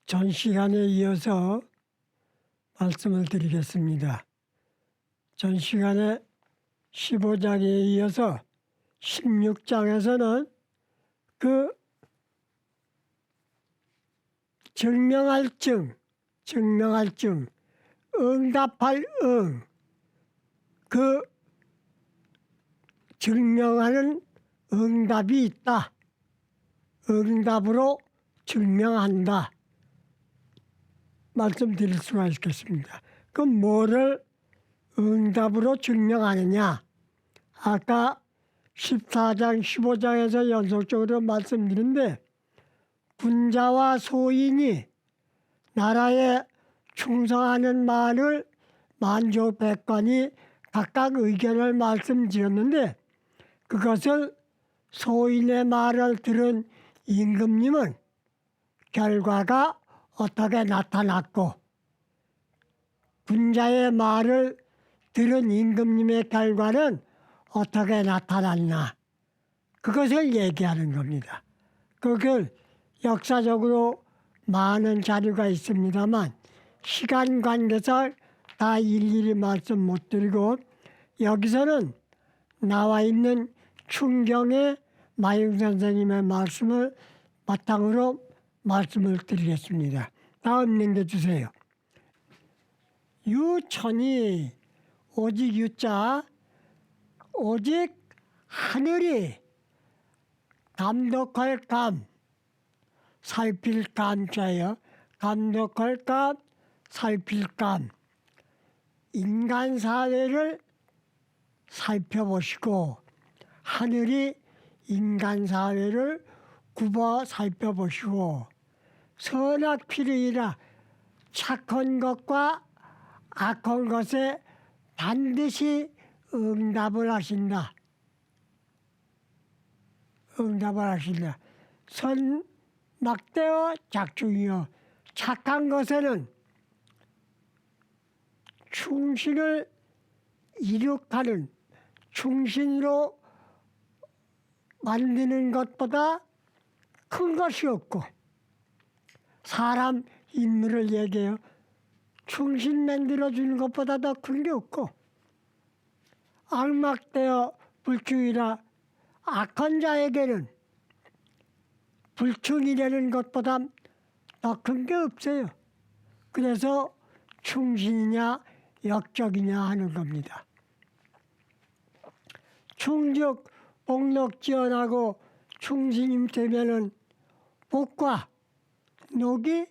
전 시간에 이어서 말씀을 드리겠습니다. 전 시간에 15장에 이어서 16장에서는 그 증명할 증, 응답할 그 증명하는 응답이 있다. 응답으로 증명한다. 말씀드릴 수가 있겠습니다. 그 뭐를 응답으로 증명하느냐? 아까 14장, 15장에서 연속적으로 말씀드린데 군자와 소인이 나라에 충성하는 말을 만족 백관이 각각 의견을 말씀드렸는데 그것을 소인의 말을 들은 임금님은 결과가 어떻게 나타났고 군자의 말을 들은 임금님의 결과는 어떻게 나타났나 그것을 얘기하는 겁니다. 그걸 역사적으로 많은 자료가 있습니다만 시간 관계상 다 일일이 말씀 못 드리고 여기서는 나와 있는 충경의 마용 선생님의 말씀을 바탕으로 말씀을 드리겠습니다. 다음 넘겨주세요. 유천이 오직 유자 오직 하늘이 감독할 감 살필 감자예요. 감독할 감 살필 감 인간 사회를 살펴보시고 하늘이 인간 사회를 굽어 살펴보시고 선악필이라 착한 것과 악한 것에 반드시 응답을 하신다. 응답을 하신다. 선막대어 작중이요. 착한 것에는 충신을 이룩하는 충신으로 만드는 것보다 큰 것이 없고 사람 인물을 얘기해요. 충신 만들어주는 것보다 더 큰 게 없고 악막되어 불충이라 악한 자에게는 불충이라는 것보다 더 큰 게 없어요. 그래서 충신이냐 역적이냐 하는 겁니다. 충적 복록 지원하고 충신이 되면은 복과 녹이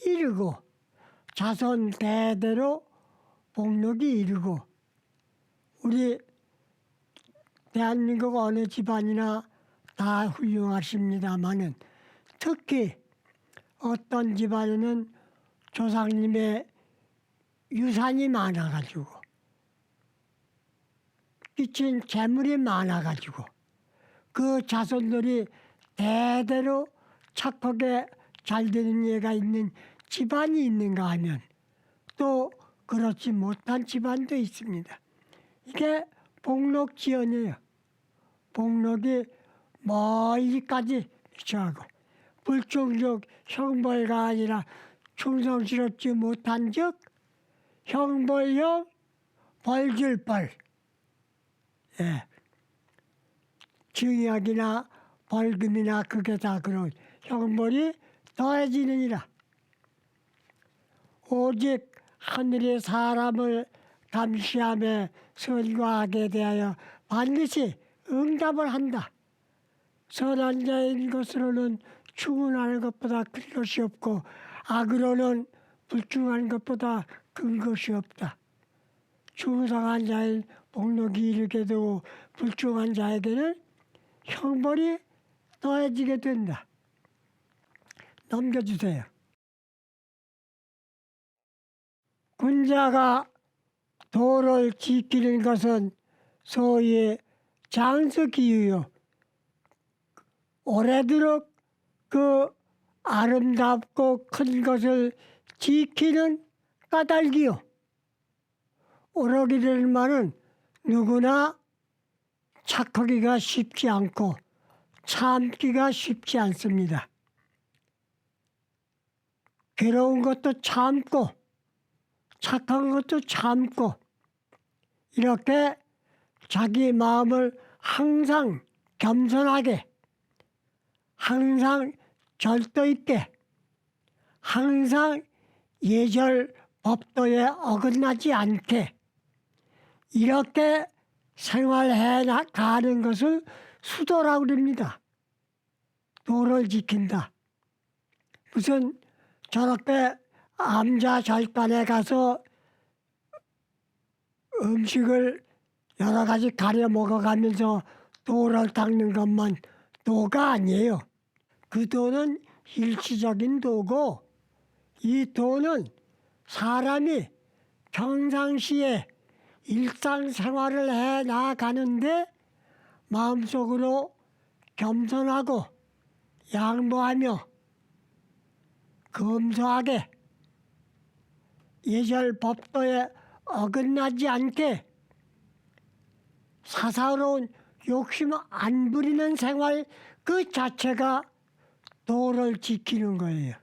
이르고 자손 대대로 복록이 이르고 우리 대한민국 어느 집안이나 다 훌륭하십니다마는 특히 어떤 집안에는 조상님의 유산이 많아가지고 끼친 재물이 많아가지고 그 자손들이 대대로 착하게 잘 되는 예가 있는 집안이 있는가 하면 또 그렇지 못한 집안도 있습니다. 이게 복록지연이에요. 복록이 멀리까지 미쳐가고 불충적 형벌가 아니라 충성스럽지 못한 즉 형벌형 벌줄벌 예. 징역이나 벌금이나 그게 다 그런 형벌이 더해지느니라. 오직 하늘의 사람을 감시하며 선과 악에 대하여 반드시 응답을 한다. 선한 자인 것으로는 충운하는 것보다 큰 것이 없고 악으로는 불충한 것보다 큰 것이 없다. 충성한 자인 복록이 이르게 되고 불충한 자에게는 형벌이 더해지게 된다. 넘겨주세요. 군자가 도를 지키는 것은 소위 장수기유요. 오래도록 그 아름답고 큰 것을 지키는 까닭이요. 오락이라는 말은 누구나 착하기가 쉽지 않고 참기가 쉽지 않습니다. 괴로운 것도 참고 착한 것도 참고 이렇게 자기 마음을 항상 겸손하게 항상 절도 있게 항상 예절 법도에 어긋나지 않게 이렇게 생활해 가는 것을 수도라고 그럽니다. 도를 지킨다. 무슨 저렇게 암자절단에 가서 음식을 여러 가지 가려 먹어가면서 도를 닦는 것만 도가 아니에요. 그 도는 일시적인 도고 이 도는 사람이 평상시에 일상생활을 해 나가는데 마음속으로 겸손하고 양보하며 검소하게 예절 법도에 어긋나지 않게 사사로운 욕심 안 부리는 생활 그 자체가 도를 지키는 거예요.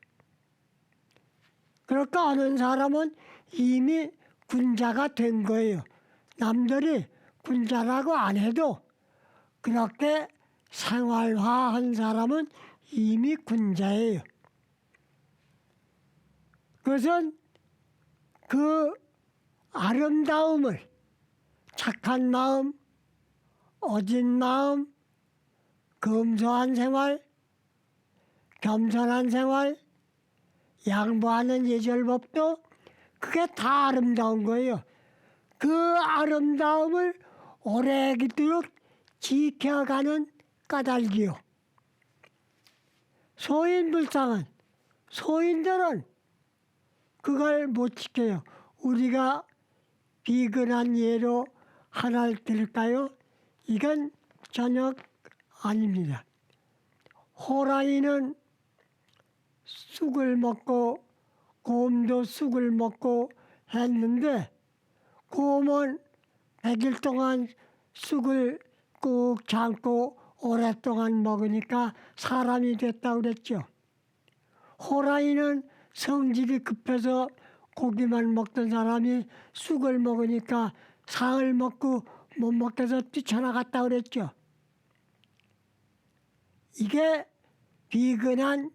그렇게 하는 사람은 이미 군자가 된 거예요. 남들이 군자라고 안 해도 그렇게 생활화한 사람은 이미 군자예요. 그것은 그 아름다움을 착한 마음, 어진 마음, 검소한 생활, 겸손한 생활, 양보하는 예절법도 그게 다 아름다운 거예요. 그 아름다움을 오래기도록 지켜가는 까닭이요. 소인불상은 소인들은 그걸 못 지켜요. 우리가 비근한 예로 하나를 들을까요? 이건 전혀 아닙니다. 호랑이는 쑥을 먹고 곰도 쑥을 먹고 했는데 곰은 100일 동안 쑥을 꾹 참고 오랫동안 먹으니까 사람이 됐다고 그랬죠. 호랑이는 성질이 급해서 고기만 먹던 사람이 쑥을 먹으니까 사흘 먹고 못 먹게 해서 뛰쳐나갔다고 그랬죠. 이게 비근한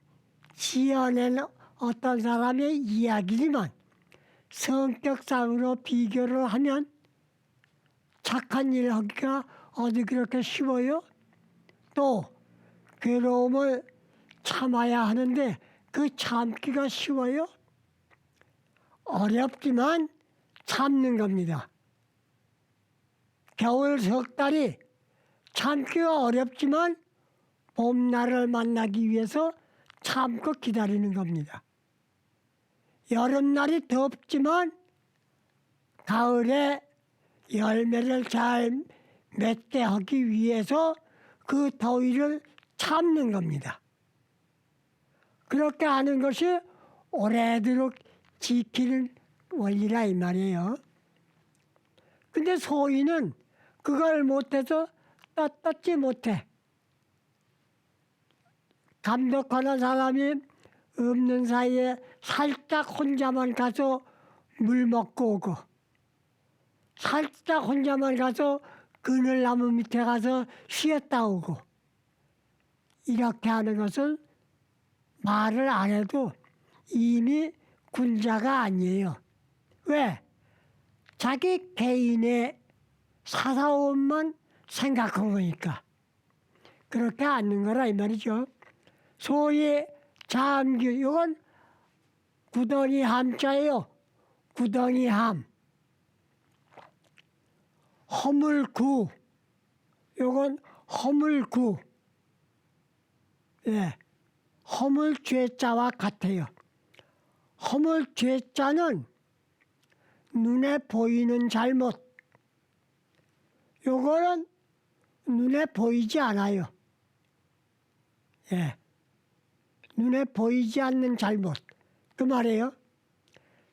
지어낸 어떤 사람의 이야기지만 성격상으로 비교를 하면 착한 일 하기가 어디 그렇게 쉬워요? 또 괴로움을 참아야 하는데 그 참기가 쉬워요? 어렵지만 참는 겁니다. 겨울 석 달이 참기가 어렵지만 봄날을 만나기 위해서 참고 기다리는 겁니다. 여름날이 덥지만 가을에 열매를 잘 맺게 하기 위해서 그 더위를 참는 겁니다. 그렇게 하는 것이 오래도록 지키는 원리라 이 말이에요. 근데 소인은 그걸 못해서 떳떳지 못해. 감독하는 사람이 없는 사이에 살짝 혼자만 가서 물 먹고 오고 살짝 혼자만 가서 그늘나무 밑에 가서 쉬었다 오고 이렇게 하는 것은 말을 안 해도 이미 군자가 아니에요. 왜? 자기 개인의 사사원만 생각한 거니까 그렇게 앉는 거라 이 말이죠. 소위 잠규 이건 구덩이 함자예요. 구덩이 함. 허물구 이건 허물구. 예, 허물죄자와 같아요. 허물죄자는 눈에 보이는 잘못. 요거는 눈에 보이지 않아요. 예, 눈에 보이지 않는 잘못. 그 말이에요.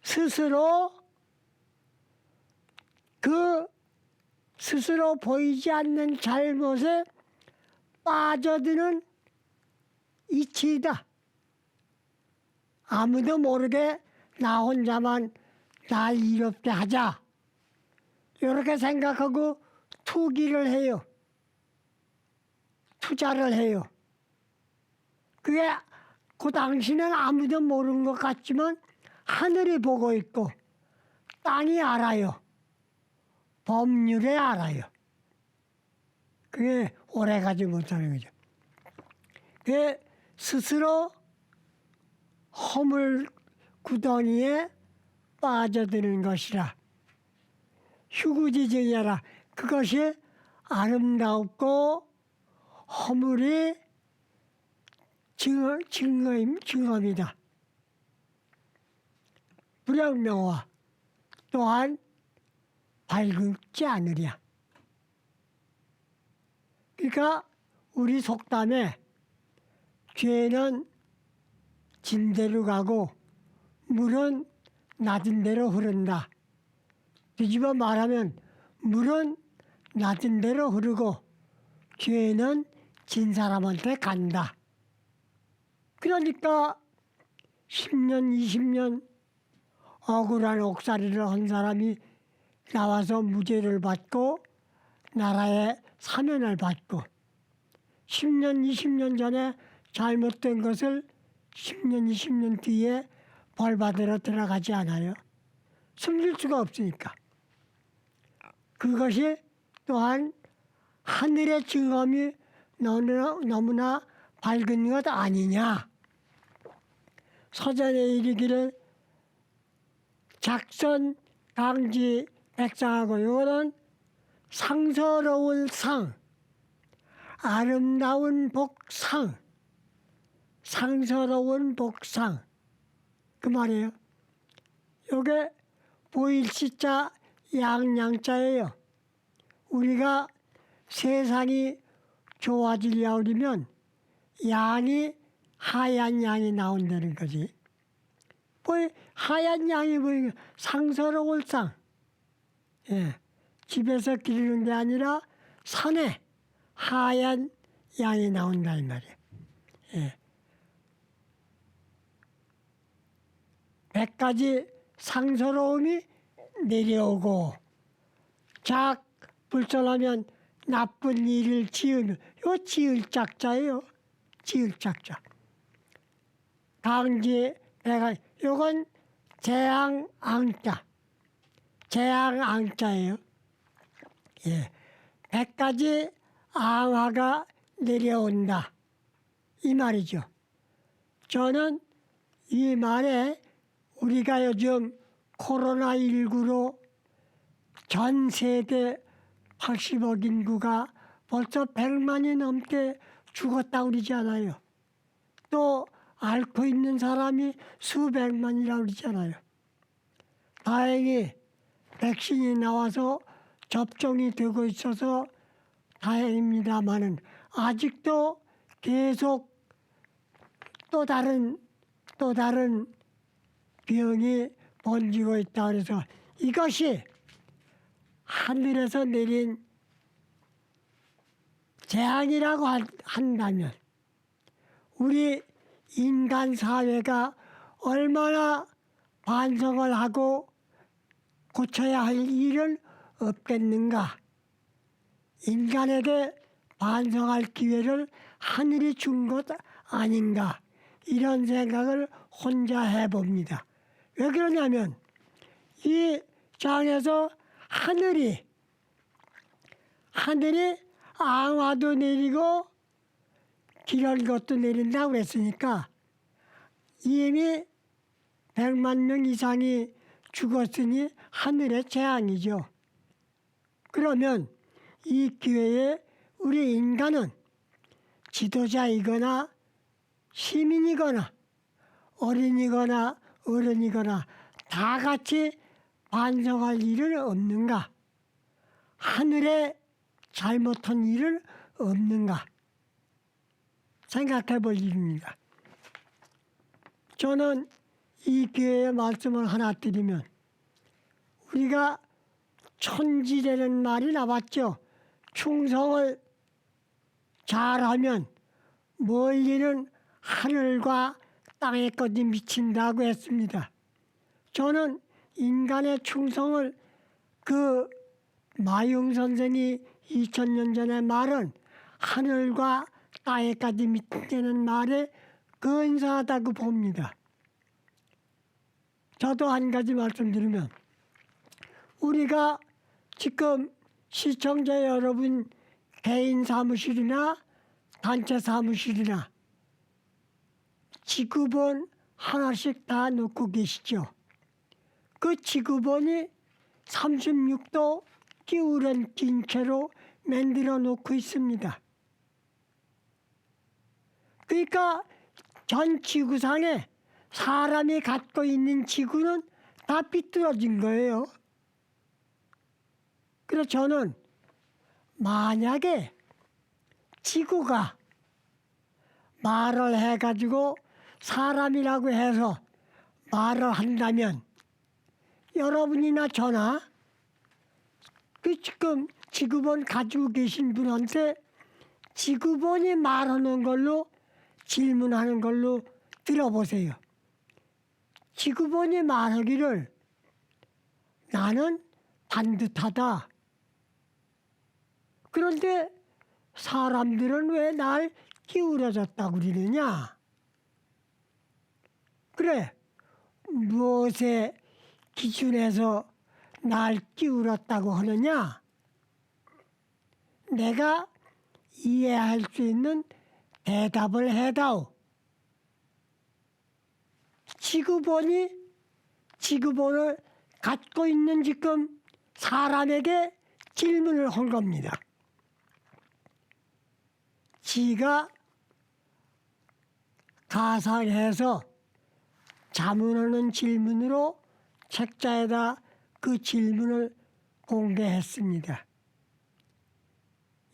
스스로 보이지 않는 잘못에 빠져드는 이치이다. 아무도 모르게 나 혼자만 날 이롭게 하자. 이렇게 생각하고 투기를 해요. 투자를 해요. 그게 그 당시는 아무도 모르는 것 같지만 하늘이 보고 있고 땅이 알아요. 법률에 알아요. 그게 오래가지 못하는 거죠. 그게 스스로 허물 구덩이에 빠져드는 것이라. 휴구지증이라. 그것이 아름답고 허물이 증거입니다. 불영명화 또한 밝지 않으랴. 그러니까 우리 속담에 죄는 진대로 가고 물은 낮은 대로 흐른다. 뒤집어 말하면 물은 낮은 대로 흐르고 죄는 진 사람한테 간다. 그러니까 10년, 20년 억울한 옥살이를 한 사람이 나와서 무죄를 받고 나라에 사면을 받고 10년, 20년 전에 잘못된 것을 10년, 20년 뒤에 벌 받으러 들어가지 않아요. 숨길 수가 없으니까. 그것이 또한 하늘의 증언이 너무나 밝은 것 아니냐. 서전에 이르기를 작선 강지 백상하고 이거는 상서로운 상, 아름다운 복상, 상서로운 복상 그 말이에요. 요게 보일시자 양양자예요. 우리가 세상이 좋아지려 그러면 양이 하얀 양이 나온다는 거지. 뭐 하얀 양이 보이는 상서로운 상. 예. 집에서 기르는 게 아니라 산에 하얀 양이 나온다 이 말이에요. 예. 100가지 상서로움이 내려오고 작 불선하면 나쁜 일을 지으면 요 지을 작자예요. 지을 작자. 강지 배가 요건 재앙앙자. 재앙앙자예요. 예. 100가지 앙화가 내려온다. 이 말이죠. 저는 이 말에 우리가 요즘 코로나19로 전 세계 80억 인구가 벌써 100만이 넘게 죽었다고 그러지 않아요. 또 앓고 있는 사람이 수백만이라고 그러잖아요. 다행히 백신이 나와서 접종이 되고 있어서 다행입니다마는 아직도 계속 또 다른 병이 번지고 있다 그래서 이것이 하늘에서 내린 재앙이라고 한다면 우리 인간 사회가 얼마나 반성을 하고 고쳐야 할 일은 없겠는가. 인간에게 반성할 기회를 하늘이 준 것 아닌가. 이런 생각을 혼자 해봅니다. 왜 그러냐면 이 장에서 하늘이 앙화도 내리고 기런 것도 내린다고 그랬으니까 이미 100만 명 이상이 죽었으니 하늘의 재앙이죠. 그러면 이 기회에 우리 인간은 지도자이거나 시민이거나 어린이거나 어른이거나 다 같이 반성할 일은 없는가? 하늘에 잘못한 일은 없는가? 생각해 볼 일입니다. 저는 이 기회에 말씀을 하나 드리면 우리가 천지라는 말이 나왔죠. 충성을 잘하면 멀리는 하늘과 땅에까지 미친다고 했습니다. 저는 인간의 충성을 그 마용 선생이 2000년 전에 말은 하늘과 땅에까지 미친다는 말에 근사하다고 봅니다. 저도 한 가지 말씀드리면 우리가 지금 시청자 여러분 개인 사무실이나 단체 사무실이나 지구본 하나씩 다 놓고 계시죠. 그 지구본이 36도 기울은 긴 채로 만들어 놓고 있습니다. 그러니까 전 지구상에 사람이 갖고 있는 지구는 다 삐뚤어진 거예요. 그래서 저는 만약에 지구가 말을 해가지고 사람이라고 해서 말을 한다면 여러분이나 저나 그 지금 지구본 가지고 계신 분한테 지구본이 말하는 걸로 질문하는 걸로 들어보세요. 지구본이 말하기를 나는 반듯하다. 그런데 사람들은 왜 날 기울어졌다고 그러느냐? 그래, 무엇의 기준에서 날 기울었다고 하느냐? 내가 이해할 수 있는 대답을 해다오. 지구본을 갖고 있는 지금 사람에게 질문을 한 겁니다. 지가 가상해서 자문하는 질문으로 책자에다 그 질문을 공개했습니다.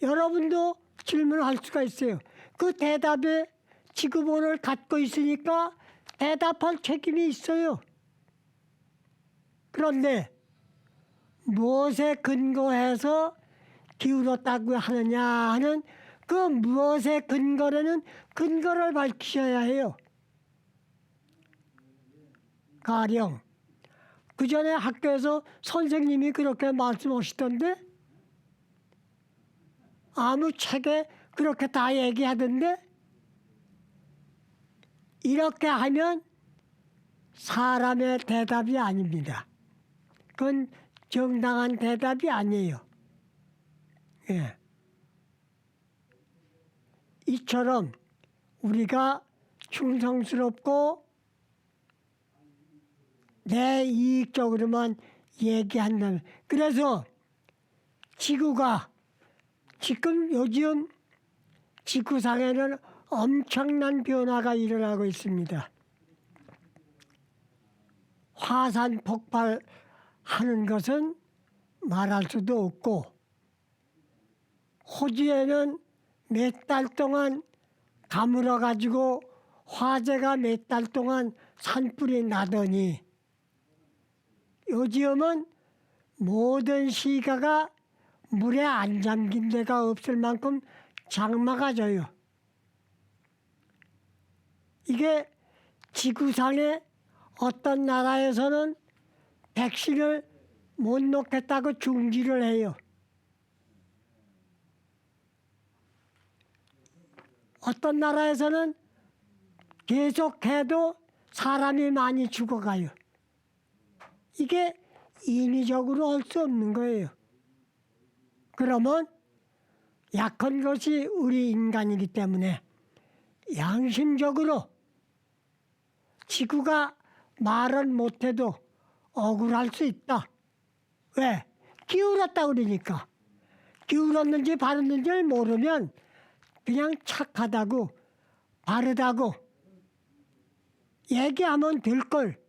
여러분도 질문할 수가 있어요. 그 대답에 지구본을 갖고 있으니까 대답할 책임이 있어요. 그런데 무엇에 근거해서 기울었다고 하느냐 하는 그 무엇에 근거라는 근거를 밝히셔야 해요. 가령 그 전에 학교에서 선생님이 그렇게 말씀하시던데 아무 책에 그렇게 다 얘기하던데 이렇게 하면 사람의 대답이 아닙니다. 그건 정당한 대답이 아니에요. 예. 이처럼 우리가 충성스럽고 내 이익적으로만 얘기한다면 그래서 지구가 지금 요즘 지구상에는 엄청난 변화가 일어나고 있습니다. 화산 폭발하는 것은 말할 수도 없고 호주에는 몇 달 동안 가물어 가지고 화재가 몇 달 동안 산불이 나더니 요즘은 모든 시가가 물에 안 잠긴 데가 없을 만큼 장마가 져요. 이게 지구상에 어떤 나라에서는 백신을 못 놓겠다고 중지를 해요. 어떤 나라에서는 계속해도 사람이 많이 죽어가요. 이게 인위적으로 할 수 없는 거예요. 그러면 약한 것이 우리 인간이기 때문에 양심적으로 지구가 말은 못해도 억울할 수 있다. 왜? 기울었다 그러니까. 기울었는지 바르는지를 모르면 그냥 착하다고 바르다고 얘기하면 될걸.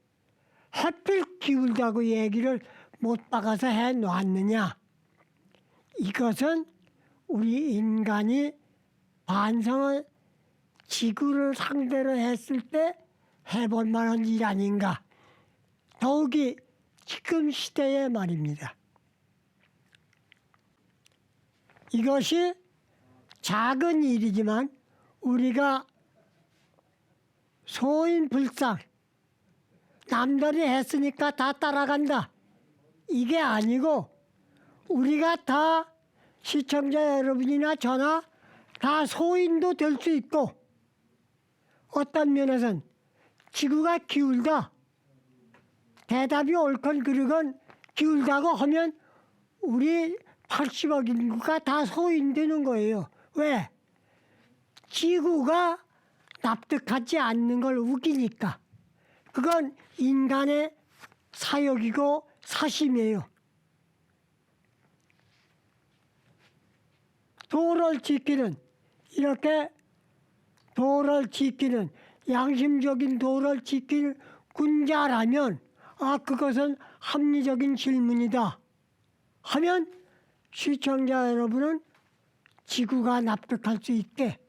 하필 기울다고 얘기를 못 박아서 해놓았느냐. 이것은 우리 인간이 반성을 지구를 상대로 했을 때 해볼 만한 일 아닌가. 더욱이 지금 시대에 말입니다. 이것이 작은 일이지만 우리가 소인불상, 남들이 했으니까 다 따라간다, 이게 아니고 우리가 다 시청자 여러분이나 저나 다 소인도 될 수 있고, 어떤 면에서는 지구가 기울다, 대답이 옳건 그르건 기울다고 하면 우리 80억 인구가 다 소인되는 거예요. 왜? 지구가 납득하지 않는 걸 우기니까. 그건 인간의 사욕이고 사심이에요. 도를 지키는, 이렇게 도를 지키는, 양심적인 도를 지킬 군자라면 그것은 합리적인 질문이다 하면 시청자 여러분은 지구가 납득할 수 있게,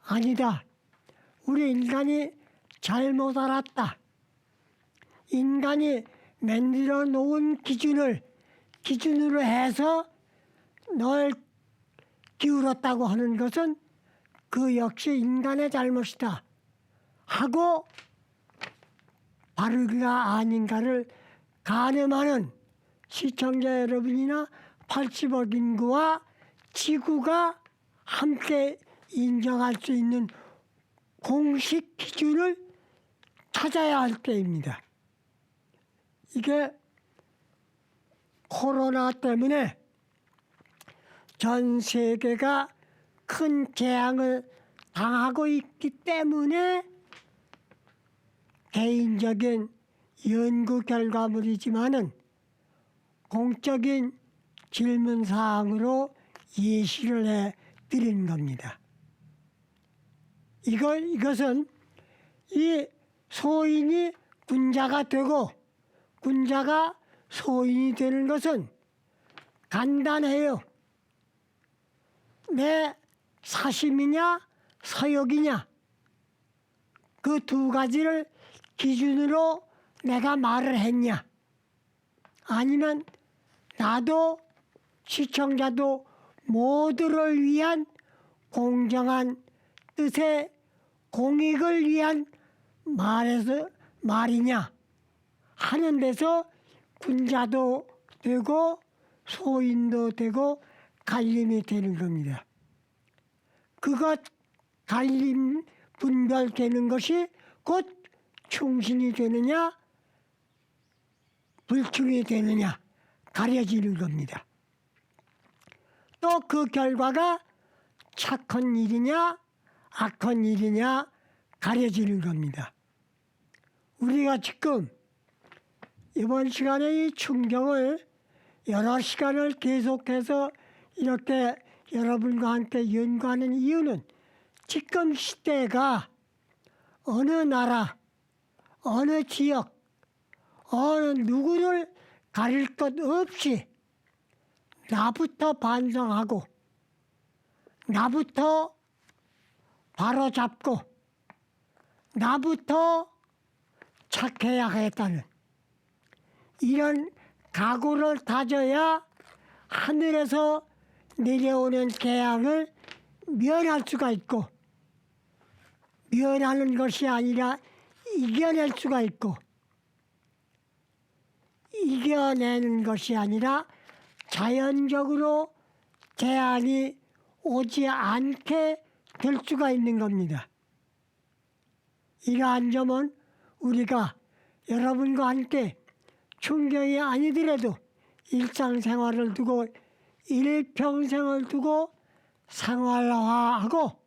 아니다, 우리 인간이 잘못 알았다, 인간이 만들어 놓은 기준으로 해서 널 기울었다고 하는 것은 그 역시 인간의 잘못이다 하고 바르가 아닌가를 가늠하는 시청자 여러분이나 80억 인구와 지구가 함께 인정할 수 있는 공식 기준을 찾아야 할 때입니다. 이게 코로나 때문에 전 세계가 큰 재앙을 당하고 있기 때문에 개인적인 연구 결과물이지만은 공적인 질문 사항으로 예시를 해 드린 겁니다. 이것은 이 소인이 군자가 되고 군자가 소인이 되는 것은 간단해요. 내 사심이냐 서욕이냐, 그 두 가지를 기준으로 내가 말을 했냐, 아니면 나도 시청자도 모두를 위한 공정한 뜻의 공익을 위한 말이냐 하는 데서 군자도 되고 소인도 되고 갈림이 되는 겁니다. 그것 갈림 분별되는 것이 곧 충신이 되느냐 불충이 되느냐 가려지는 겁니다. 또 그 결과가 착한 일이냐 악한 일이냐 가려지는 겁니다. 우리가 지금 이번 시간에 이 충정을 여러 시간을 계속해서 이렇게 여러분과 함께 연구하는 이유는 지금 시대가 어느 나라, 어느 지역, 어느 누구를 가릴 것 없이 나부터 반성하고 나부터 바로잡고 나부터 착해야겠다는 이런 각오를 다져야 하늘에서 내려오는 재앙을 면할 수가 있고, 면하는 것이 아니라 이겨낼 수가 있고, 이겨내는 것이 아니라 자연적으로 재앙이 오지 않게 될 수가 있는 겁니다. 이러한 점은 우리가 여러분과 함께 충격이 아니더라도 일상생활을 두고 일평생을 두고 생활화하고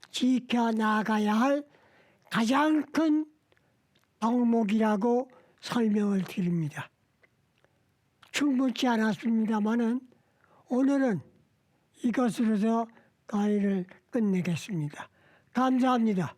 지켜나가야 할 가장 큰 덕목이라고 설명을 드립니다. 충분치 않았습니다마는 오늘은 이것으로서 강의를 끝내겠습니다. 감사합니다.